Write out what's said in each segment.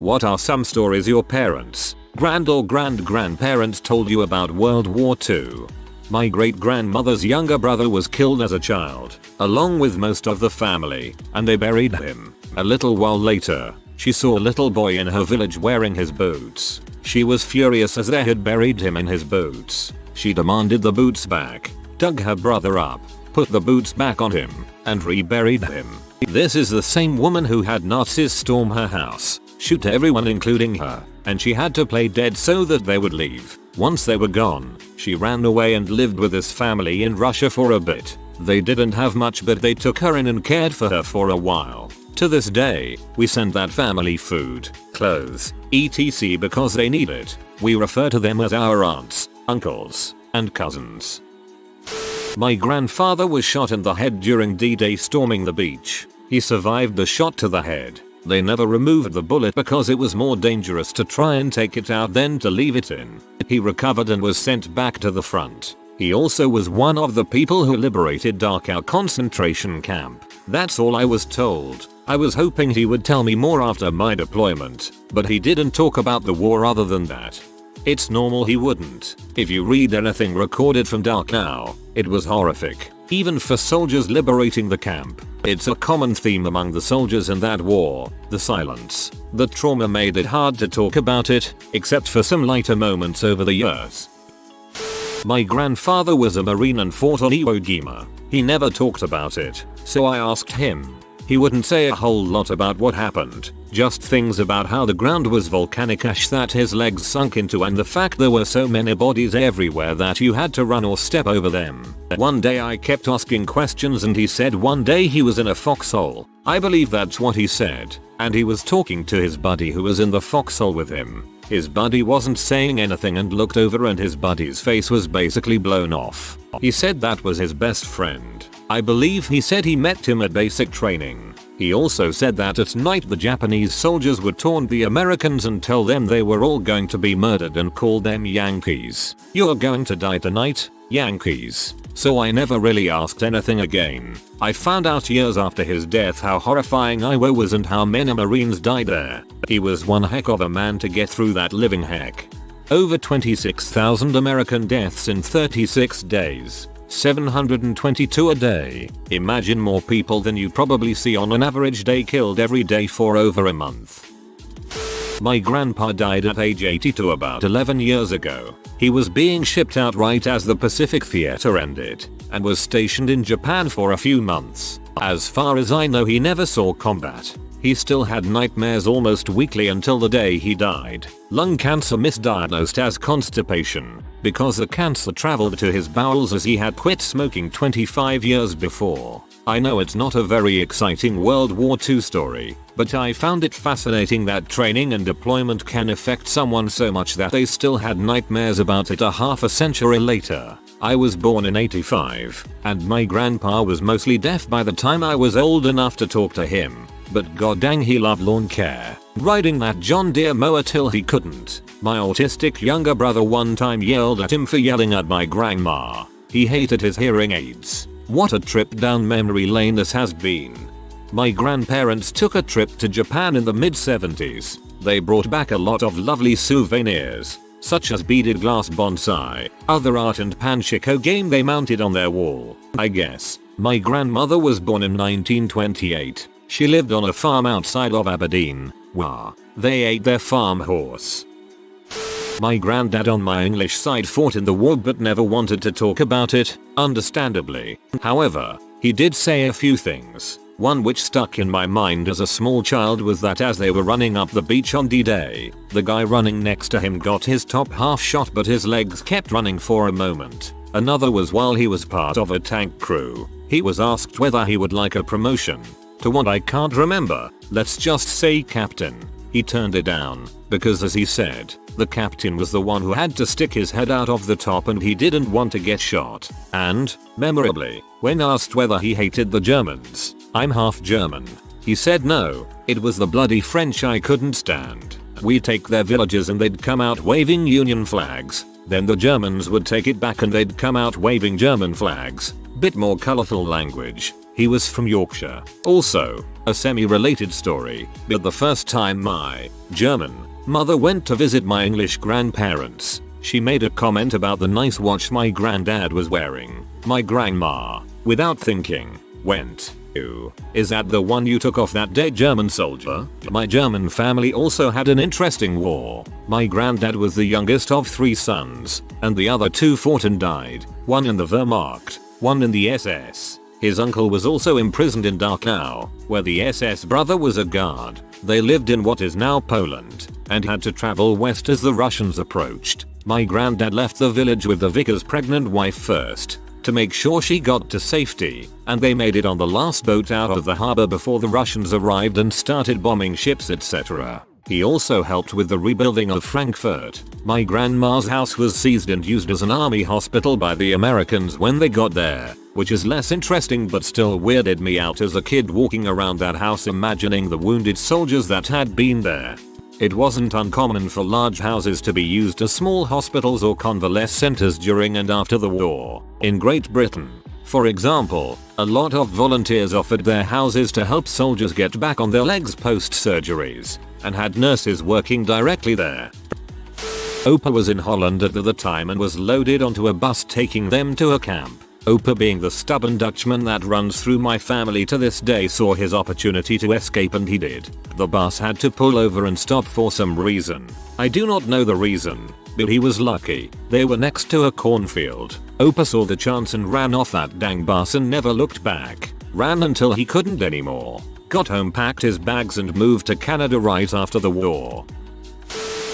What are some stories your parents, grand or grandparents told you about World War II? My great-grandmother's younger brother was killed as a child, along with most of the family, and they buried him. A little while later, she saw a little boy in her village wearing his boots. She was furious as they had buried him in his boots. She demanded the boots back, dug her brother up, put the boots back on him, and reburied him. This is the same woman who had Nazis storm her house, shoot everyone including her, and she had to play dead so that they would leave. Once they were gone, she ran away and lived with his family in Russia for a bit. They didn't have much, but they took her in and cared for her for a while. To this day, we send that family food, clothes, etc. because they need it. We refer to them as our aunts, uncles, and cousins. My grandfather was shot in the head during D-Day storming the beach. He survived the shot to the head. They never removed the bullet because it was more dangerous to try and take it out than to leave it in. He recovered and was sent back to the front. He also was one of the people who liberated Dachau concentration camp. That's all I was told. I was hoping he would tell me more after my deployment, but he didn't talk about the war other than that. It's normal he wouldn't. If you read anything recorded from Dachau, it was horrific. Even for soldiers liberating the camp, it's a common theme among the soldiers in that war, the silence. The trauma made it hard to talk about it, except for some lighter moments over the years. My grandfather was a Marine and fought on Iwo Jima. He never talked about it, so I asked him. He wouldn't say a whole lot about what happened, just things about how the ground was volcanic ash that his legs sunk into and the fact there were so many bodies everywhere that you had to run or step over them. One day I kept asking questions and he said one day he was in a foxhole. I believe that's what he said, and he was talking to his buddy who was in the foxhole with him. His buddy wasn't saying anything and looked over and his buddy's face was basically blown off. He said that was his best friend. I believe he said he met him at basic training. He also said that at night the Japanese soldiers would taunt the Americans and tell them they were all going to be murdered and call them Yankees. "You're going to die tonight, Yankees." So I never really asked anything again. I found out years after his death how horrifying Iwo was and how many Marines died there. He was one heck of a man to get through that living heck. Over 26,000 American deaths in 36 days. 722 a day. Imagine more people than you probably see on an average day killed every day for over a month. My grandpa died at age 82 about 11 years ago. He was being shipped out right as the Pacific Theater ended, and was stationed in Japan for a few months. As far as I know, he never saw combat. He still had nightmares almost weekly until the day he died. Lung cancer misdiagnosed as constipation, because the cancer traveled to his bowels as he had quit smoking 25 years before. I know it's not a very exciting World War II story, but I found it fascinating that training and deployment can affect someone so much that they still had nightmares about it a half a century later. I was born in '85, and my grandpa was mostly deaf by the time I was old enough to talk to him. But goddang he loved lawn care, riding that John Deere mower till he couldn't. My autistic younger brother one time yelled at him for yelling at my grandma. He hated his hearing aids. What a trip down memory lane this has been. My grandparents took a trip to Japan in the mid-70s. They brought back a lot of lovely souvenirs, such as beaded glass bonsai, other art and Panchiko game they mounted on their wall. I guess. My grandmother was born in 1928. She lived on a farm outside of Aberdeen. Wah. They ate their farm horse. My granddad on my English side fought in the war but never wanted to talk about it, understandably. However, he did say a few things. One which stuck in my mind as a small child was that as they were running up the beach on D-Day, the guy running next to him got his top half shot but his legs kept running for a moment. Another was while he was part of a tank crew. He was asked whether he would like a promotion. To what I can't remember, let's just say captain. He turned it down, because as he said, the captain was the one who had to stick his head out of the top and he didn't want to get shot. And, memorably, when asked whether he hated the Germans, "I'm half German," he said no, it was the bloody French I couldn't stand. We'd take their villages and they'd come out waving Union flags. Then the Germans would take it back and they'd come out waving German flags. Bit more colourful language. He was from Yorkshire. Also, a semi-related story, but the first time my German mother went to visit my English grandparents, she made a comment about the nice watch my granddad was wearing. My grandma, without thinking, went, "Ew, is that the one you took off that dead German soldier?" My German family also had an interesting war. My granddad was the youngest of 3 sons, and the other 2 fought and died, one in the Wehrmacht, one in the SS. His uncle was also imprisoned in Dachau, where the SS brother was a guard. They lived in what is now Poland, and had to travel west as the Russians approached. My granddad left the village with the vicar's pregnant wife first, to make sure she got to safety, and they made it on the last boat out of the harbor before the Russians arrived and started bombing ships, etc. He also helped with the rebuilding of Frankfurt. My grandma's house was seized and used as an army hospital by the Americans when they got there, which is less interesting but still weirded me out as a kid walking around that house imagining the wounded soldiers that had been there. It wasn't uncommon for large houses to be used as small hospitals or convalescence centers during and after the war. In Great Britain, for example, a lot of volunteers offered their houses to help soldiers get back on their legs post surgeries, and had nurses working directly there. Opa was in Holland at the time and was loaded onto a bus taking them to a camp. Opa, being the stubborn Dutchman that runs through my family to this day, saw his opportunity to escape and he did. The bus had to pull over and stop for some reason. I do not know the reason, but he was lucky. They were next to a cornfield. Opa saw the chance and ran off that dang bus and never looked back. Ran until he couldn't anymore. Got home, packed his bags and moved to Canada right after the war.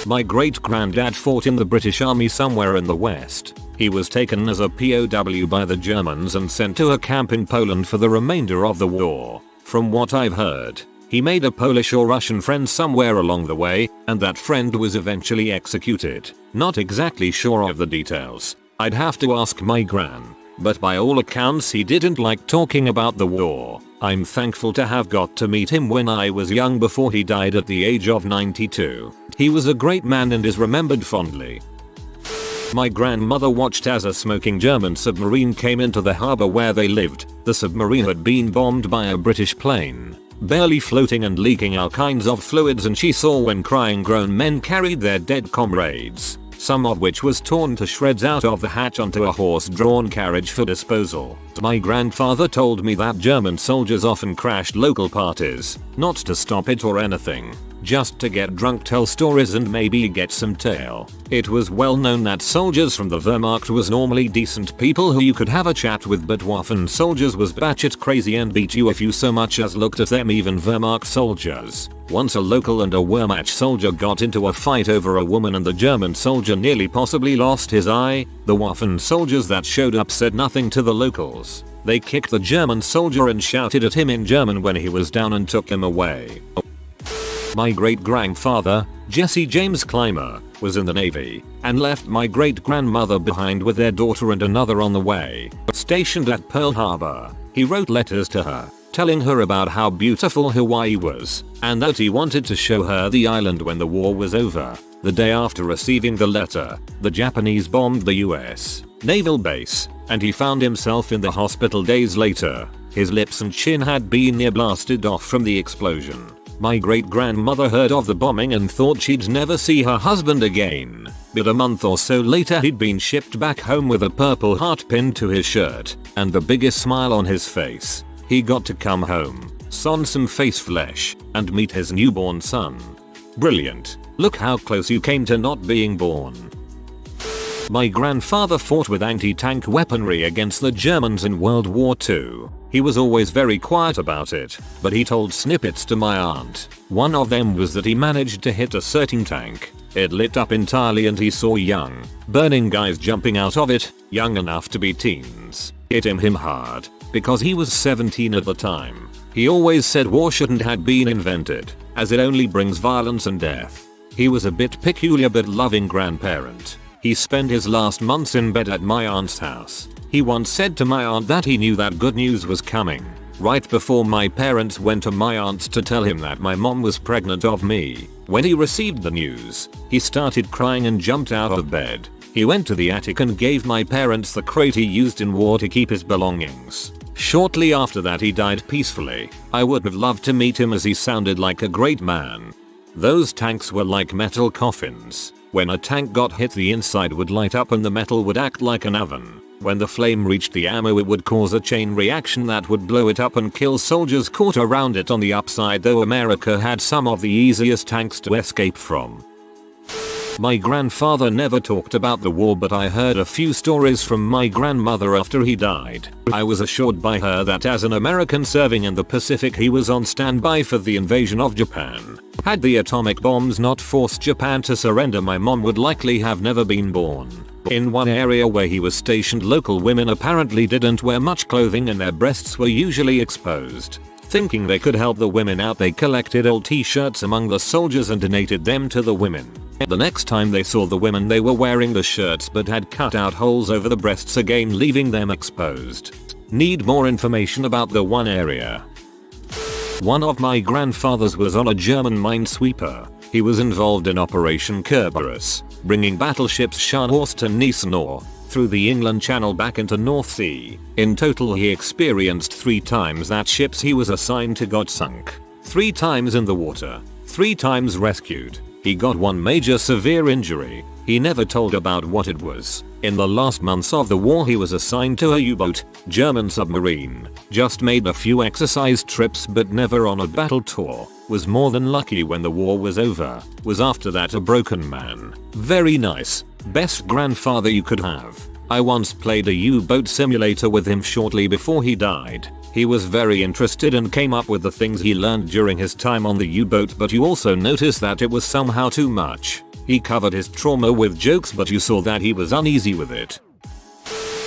My great granddad fought in the British Army somewhere in the West. He was taken as a POW by the Germans and sent to a camp in Poland for the remainder of the war. From what I've heard, he made a Polish or Russian friend somewhere along the way, and that friend was eventually executed. Not exactly sure of the details. I'd have to ask my gran. But by all accounts he didn't like talking about the war. I'm thankful to have got to meet him when I was young before he died at the age of 92. He was a great man and is remembered fondly. My grandmother watched as a smoking German submarine came into the harbor where they lived. The submarine had been bombed by a British plane, barely floating and leaking all kinds of fluids, and she saw when crying grown men carried their dead comrades, some of which was torn to shreds out of the hatch onto a horse-drawn carriage for disposal. My grandfather told me that German soldiers often crashed local parties, not to stop it or anything, just to get drunk, tell stories and maybe get some tail. It was well known that soldiers from the Wehrmacht was normally decent people who you could have a chat with, but Waffen soldiers was batshit crazy and beat you if you so much as looked at them, even Wehrmacht soldiers. Once a local and a Wehrmacht soldier got into a fight over a woman and the German soldier nearly possibly lost his eye. The Waffen soldiers that showed up said nothing to the locals. They kicked the German soldier and shouted at him in German when he was down and took him away. My great-grandfather, Jesse James Clymer, was in the Navy and left my great-grandmother behind with their daughter and another on the way. Stationed at Pearl Harbor, he wrote letters to her, telling her about how beautiful Hawaii was, and that he wanted to show her the island when the war was over. The day after receiving the letter, the Japanese bombed the US naval base, and he found himself in the hospital days later. His lips and chin had been near blasted off from the explosion. My great-grandmother heard of the bombing and thought she'd never see her husband again, but a month or so later he'd been shipped back home with a purple heart pinned to his shirt, and the biggest smile on his face. He got to come home, son some face flesh, and meet his newborn son. Brilliant. Look how close you came to not being born. My grandfather fought with anti-tank weaponry against the Germans in World War II. He was always very quiet about it, but he told snippets to my aunt. One of them was that he managed to hit a certain tank. It lit up entirely and he saw young, burning guys jumping out of it, young enough to be teens. It hit him hard, because he was 17 at the time. He always said war shouldn't have been invented, as it only brings violence and death. He was a bit peculiar but loving grandparent. He spent his last months in bed at my aunt's house. He once said to my aunt that he knew that good news was coming, right before my parents went to my aunt's to tell him that my mom was pregnant of me. When he received the news, he started crying and jumped out of bed. He went to the attic and gave my parents the crate he used in war to keep his belongings. Shortly after that he died peacefully. I would have loved to meet him as he sounded like a great man. Those tanks were like metal coffins. When a tank got hit, the inside would light up and the metal would act like an oven. When the flame reached the ammo, it would cause a chain reaction that would blow it up and kill soldiers caught around it on the upside, though America had some of the easiest tanks to escape from. My grandfather never talked about the war, but I heard a few stories from my grandmother after he died. I was assured by her that as an American serving in the Pacific, he was on standby for the invasion of Japan. Had the atomic bombs not forced Japan to surrender, my mom would likely have never been born. In one area where he was stationed, local women apparently didn't wear much clothing and their breasts were usually exposed. Thinking they could help the women out, they collected old t-shirts among the soldiers and donated them to the women. The next time they saw the women, they were wearing the shirts but had cut out holes over the breasts again, leaving them exposed. Need more information about the one area? One of my grandfathers was on a German minesweeper. He was involved in Operation Kerberos, bringing battleships Scharnhorst and Gneisenau through the England Channel back into North Sea. In total, he experienced 3 times that ships he was assigned to got sunk, 3 times in the water, 3 times rescued. He got one major severe injury. He never told about what it was. In the last months of the war, he was assigned to a U-boat, German submarine. Just made a few exercise trips but never on a battle tour. Was more than lucky when the war was over. Was after that a broken man. Very nice. Best grandfather you could have. I once played a U-boat simulator with him shortly before he died. He was very interested and came up with the things he learned during his time on the U-boat, but you also noticed that it was somehow too much. He covered his trauma with jokes, but you saw that he was uneasy with it.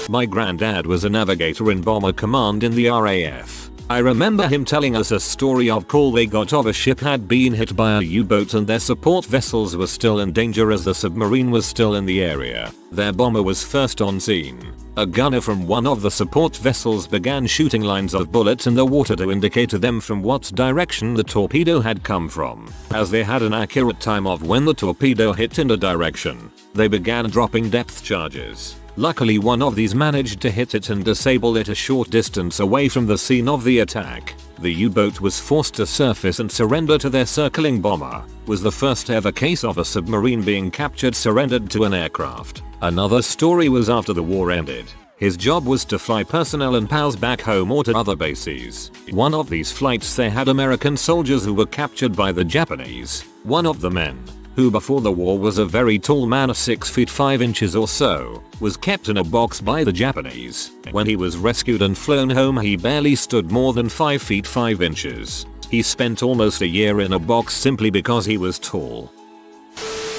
My granddad was a navigator in Bomber Command in the RAF. I remember him telling us a story of call they got of a ship had been hit by a U-boat and their support vessels were still in danger as the submarine was still in the area. Their bomber was first on scene. A gunner from one of the support vessels began shooting lines of bullets in the water to indicate to them from what direction the torpedo had come from. As they had an accurate time of when the torpedo hit in a direction, they began dropping depth charges. Luckily, one of these managed to hit it and disable it a short distance away from the scene of the attack. The U-boat was forced to surface and surrender to their circling bomber. Was the first ever case of a submarine being captured surrendered to an aircraft. Another story was after the war ended. His job was to fly personnel and POWs back home or to other bases. One of these flights they had American soldiers who were captured by the Japanese. One of the men, who before the war was a very tall man, 6 feet 5 inches or so, was kept in a box by the Japanese. When he was rescued and flown home, he barely stood more than 5 feet 5 inches. He spent almost a year in a box simply because he was tall.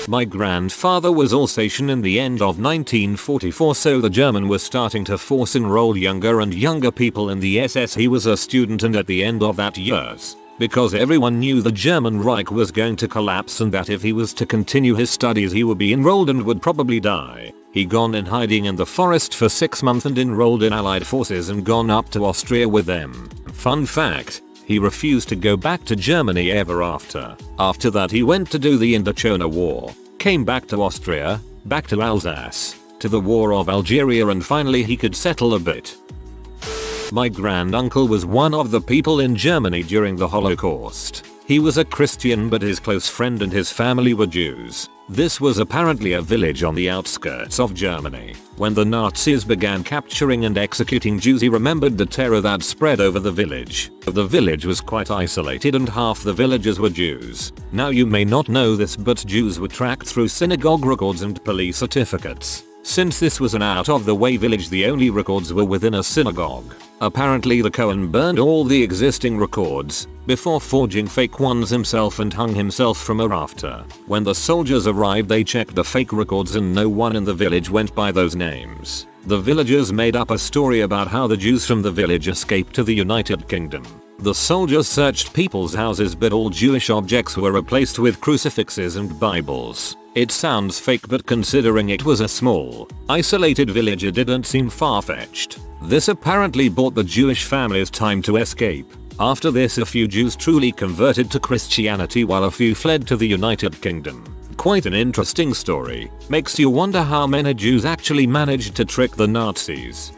My grandfather was Alsatian in the end of 1944, so the German was starting to force enroll younger and younger people in the SS. He was a student, and at the end of that years, because everyone knew the German Reich was going to collapse and that if he was to continue his studies he would be enrolled and would probably die. He gone in hiding in the forest for 6 months and enrolled in Allied forces and gone up to Austria with them. Fun fact, he refused to go back to Germany ever after. After that he went to do the Indochina War, came back to Austria, back to Alsace, to the War of Algeria, and finally he could settle a bit. My granduncle was one of the people in Germany during the Holocaust. He was a Christian, but his close friend and his family were Jews. This was apparently a village on the outskirts of Germany. When the Nazis began capturing and executing Jews, he remembered the terror that spread over the village. The village was quite isolated and half the villagers were Jews. Now you may not know this, but Jews were tracked through synagogue records and police certificates. Since this was an out-of-the-way village, the only records were within a synagogue. Apparently the Cohen burned all the existing records before forging fake ones himself and hung himself from a rafter. When the soldiers arrived, they checked the fake records and no one in the village went by those names. The villagers made up a story about how the Jews from the village escaped to the United Kingdom. The soldiers searched people's houses, but all Jewish objects were replaced with crucifixes and Bibles. It sounds fake, but considering it was a small, isolated village, it didn't seem far-fetched. This apparently bought the Jewish families time to escape. After this, a few Jews truly converted to Christianity while a few fled to the United Kingdom. Quite an interesting story. Makes you wonder how many Jews actually managed to trick the Nazis.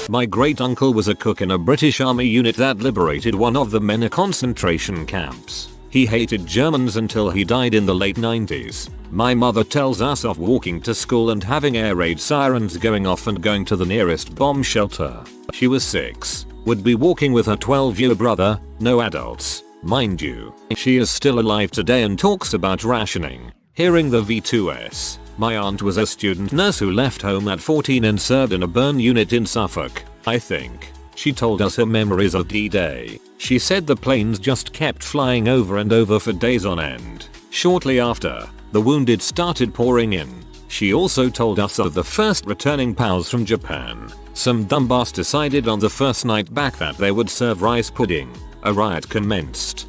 My great uncle was a cook in a British army unit that liberated one of the many concentration camps. He hated Germans until he died in the late 90s. My mother tells us of walking to school and having air raid sirens going off and going to the nearest bomb shelter. She was 6. Would be walking with her 12-year brother, no adults, mind you. She is still alive today and talks about rationing. Hearing the V2s. My aunt was a student nurse who left home at 14 and served in a burn unit in Suffolk, I think. She told us her memories of D-Day. She said the planes just kept flying over and over for days on end. Shortly after, the wounded started pouring in. She also told us of the first returning pals from Japan. Some dumbass decided on the first night back that they would serve rice pudding. A riot commenced.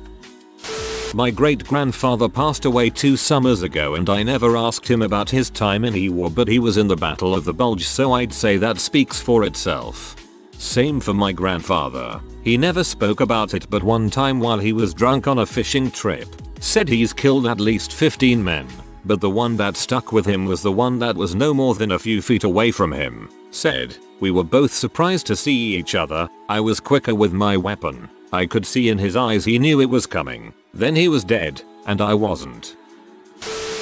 My great-grandfather passed away 2 summers ago and I never asked him about his time in E-War, but he was in the Battle of the Bulge, so I'd say that speaks for itself. Same for my grandfather. He never spoke about it, but one time while he was drunk on a fishing trip, said he's killed at least 15 men. But the one that stuck with him was the one that was no more than a few feet away from him. Said, we were both surprised to see each other. I was quicker with my weapon. I could see in his eyes he knew it was coming. Then he was dead, and I wasn't.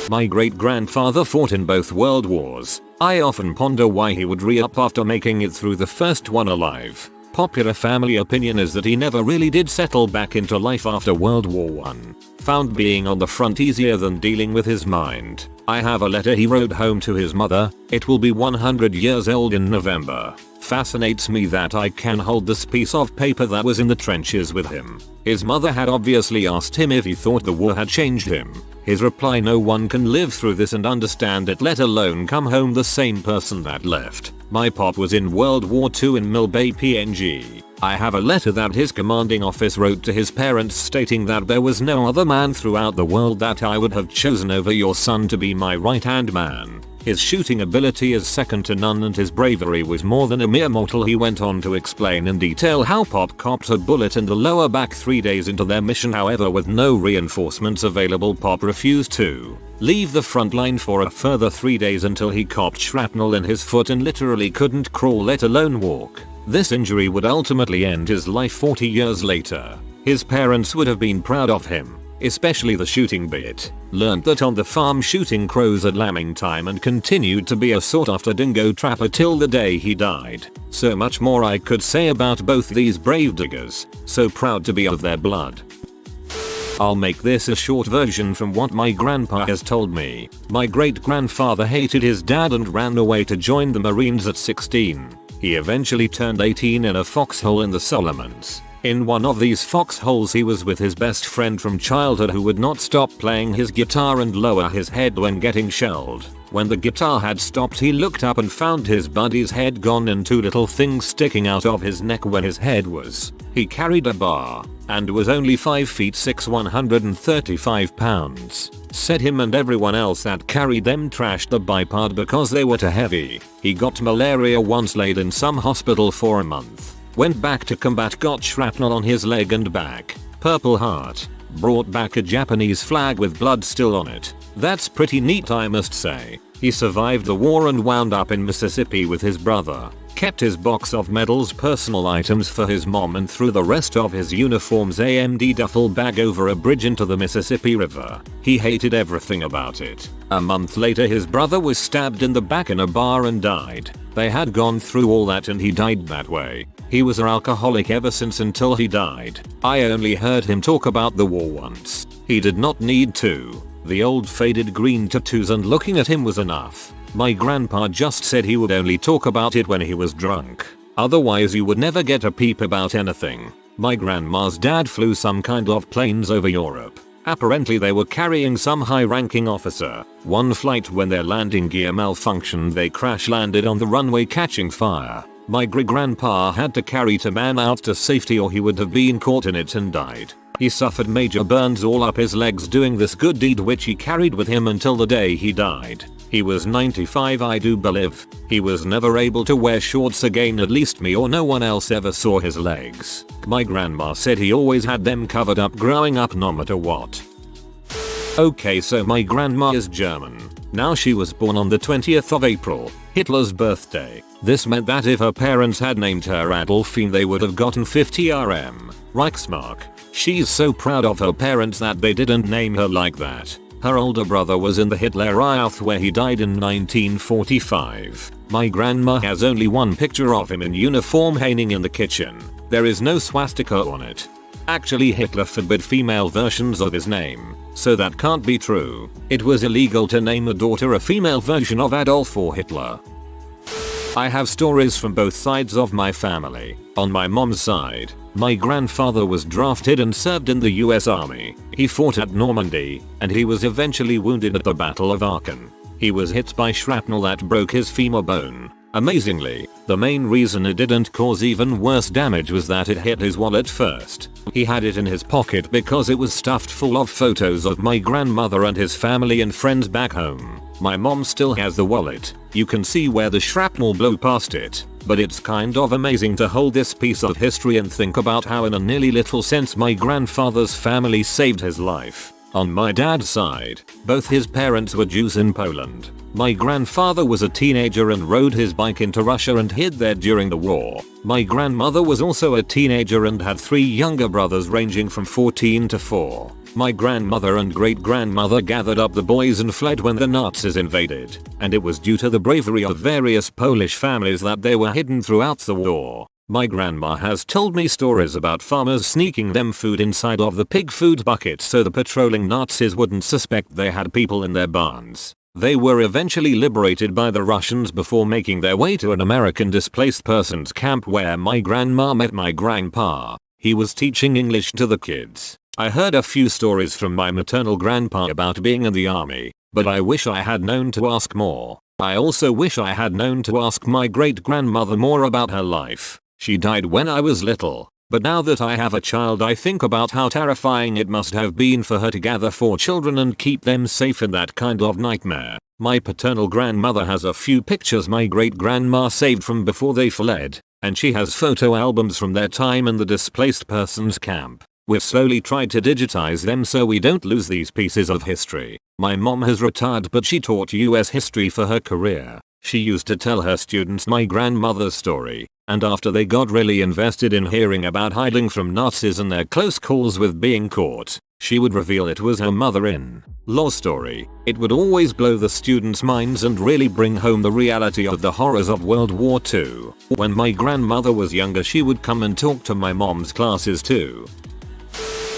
My great-grandfather fought in both world wars. I often ponder why he would re-up after making it through the first one alive. Popular family opinion is that he never really did settle back into life after World War I. Found being on the front easier than dealing with his mind. I have a letter he wrote home to his mother. It will be 100 years old in November. Fascinates me that I can hold this piece of paper that was in the trenches with him. His mother had obviously asked him if he thought the war had changed him. His reply: no one can live through this and understand it, let alone come home the same person that left. My pop was in World War II in Mill Bay, PNG. I have a letter that his commanding officer wrote to his parents stating that there was no other man throughout the world that I would have chosen over your son to be my right-hand man. His shooting ability is second to none and his bravery was more than a mere mortal. He went on to explain in detail how Pop copped a bullet in the lower back 3 days into their mission. However, with no reinforcements available, Pop refused to leave the front line for a further 3 days until he copped shrapnel in his foot and literally couldn't crawl, let alone walk. This injury would ultimately end his life 40 years later. His parents would have been proud of him, especially the shooting bit. Learned that on the farm shooting crows at lambing time and continued to be a sought after dingo trapper till the day he died. So much more I could say about both these brave diggers, so proud to be of their blood. I'll make this a short version from what my grandpa has told me. My great-grandfather hated his dad and ran away to join the Marines at 16. He eventually turned 18 in a foxhole in the Solomons. In one of these foxholes he was with his best friend from childhood who would not stop playing his guitar and lower his head when getting shelled. When the guitar had stopped, he looked up and found his buddy's head gone and 2 little things sticking out of his neck where his head was. He carried a bar and was only 5 feet 6, 135 pounds. Said him and everyone else that carried them trashed the bipod because they were too heavy. He got malaria once, laid in some hospital for a month. Went back to combat, got shrapnel on his leg and back. Purple Heart. Brought back a Japanese flag with blood still on it. That's pretty neat, I must say. He survived the war and wound up in Mississippi with his brother. Kept his box of medals, personal items for his mom, and threw the rest of his uniform's AMD duffel bag over a bridge into the Mississippi River. He hated everything about it. A month later his brother was stabbed in the back in a bar and died. They had gone through all that and he died that way. He was an alcoholic ever since until he died. I only heard him talk about the war once. He did not need to. The old faded green tattoos and looking at him was enough. My grandpa just said he would only talk about it when he was drunk. Otherwise you would never get a peep about anything. My grandma's dad flew some kind of planes over Europe. Apparently they were carrying some high-ranking officer. One flight, when their landing gear malfunctioned, they crash-landed on the runway catching fire. My great-grandpa had to carry the man out to safety or he would have been caught in it and died. He suffered major burns all up his legs doing this good deed, which he carried with him until the day he died. He was 95, I do believe. He was never able to wear shorts again, at least me or no one else ever saw his legs. My grandma said he always had them covered up growing up no matter what. Okay, so my grandma is German. Now she was born on the 20th of April, Hitler's birthday. This meant that if her parents had named her Adolphine they would have gotten 50 RM Reichsmark. She's so proud of her parents that they didn't name her like that. Her older brother was in the Hitlerjugend where he died in 1945. My grandma has only one picture of him in uniform hanging in the kitchen. There is no swastika on it. Actually, Hitler forbid female versions of his name, so that can't be true. It was illegal to name a daughter a female version of Adolf or Hitler. I have stories from both sides of my family. On my mom's side, my grandfather was drafted and served in the US Army. He fought at Normandy, and he was eventually wounded at the Battle of Aachen. He was hit by shrapnel that broke his femur bone. Amazingly, the main reason it didn't cause even worse damage was that it hit his wallet first. He had it in his pocket because it was stuffed full of photos of my grandmother and his family and friends back home. My mom still has the wallet. You can see where the shrapnel blew past it. But it's kind of amazing to hold this piece of history and think about how in a nearly literal sense my grandfather's family saved his life. On my dad's side, both his parents were Jews in Poland. My grandfather was a teenager and rode his bike into Russia and hid there during the war. My grandmother was also a teenager and had 3 younger brothers ranging from 14 to 4. My grandmother and great-grandmother gathered up the boys and fled when the Nazis invaded, and it was due to the bravery of various Polish families that they were hidden throughout the war. My grandma has told me stories about farmers sneaking them food inside of the pig food buckets so the patrolling Nazis wouldn't suspect they had people in their barns. They were eventually liberated by the Russians before making their way to an American displaced persons camp where my grandma met my grandpa. He was teaching English to the kids. I heard a few stories from my maternal grandpa about being in the army, but I wish I had known to ask more. I also wish I had known to ask my great-grandmother more about her life. She died when I was little, but now that I have a child I think about how terrifying it must have been for her to gather 4 children and keep them safe in that kind of nightmare. My paternal grandmother has a few pictures my great-grandma saved from before they fled, and she has photo albums from their time in the displaced persons camp. We've slowly tried to digitize them so we don't lose these pieces of history. My mom has retired but she taught US history for her career. She used to tell her students my grandmother's story, and after they got really invested in hearing about hiding from Nazis and their close calls with being caught, she would reveal it was her mother-in-law's story. It would always blow the students' minds and really bring home the reality of the horrors of World War II. When my grandmother was younger she would come and talk to my mom's classes too.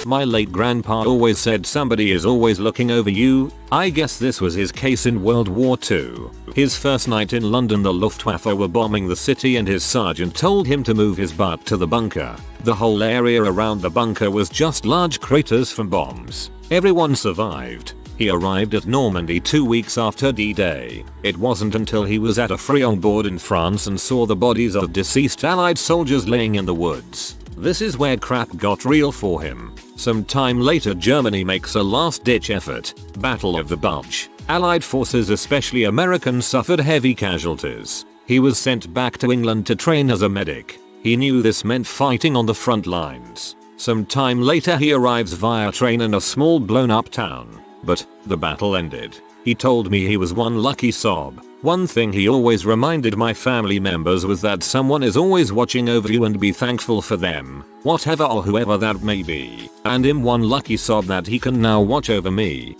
My late grandpa always said somebody is always looking over you. I guess this was his case in World War II. His first night in London the Luftwaffe were bombing the city and his sergeant told him to move his butt to the bunker. The whole area around the bunker was just large craters from bombs. Everyone survived. He arrived at Normandy 2 weeks after D-Day. It wasn't until he was at a Frion board in France and saw the bodies of deceased Allied soldiers laying in the woods. This is where crap got real for him. Some time later Germany makes a last-ditch effort. Battle of the Bulge. Allied forces, especially Americans, suffered heavy casualties. He was sent back to England to train as a medic. He knew this meant fighting on the front lines. Some time later he arrives via train in a small blown-up town. But the battle ended. He told me he was one lucky sob. One thing he always reminded my family members was that someone is always watching over you and be thankful for them, whatever or whoever that may be. And I'm one lucky sob that he can now watch over me.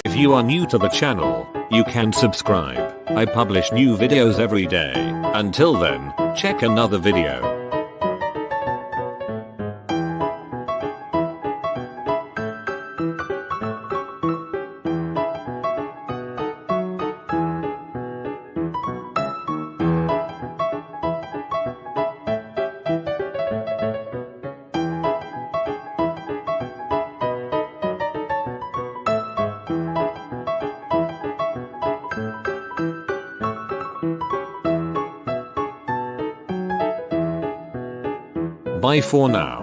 If you are new to the channel, you can subscribe. I publish new videos every day. Until then, check another video. Bye for now.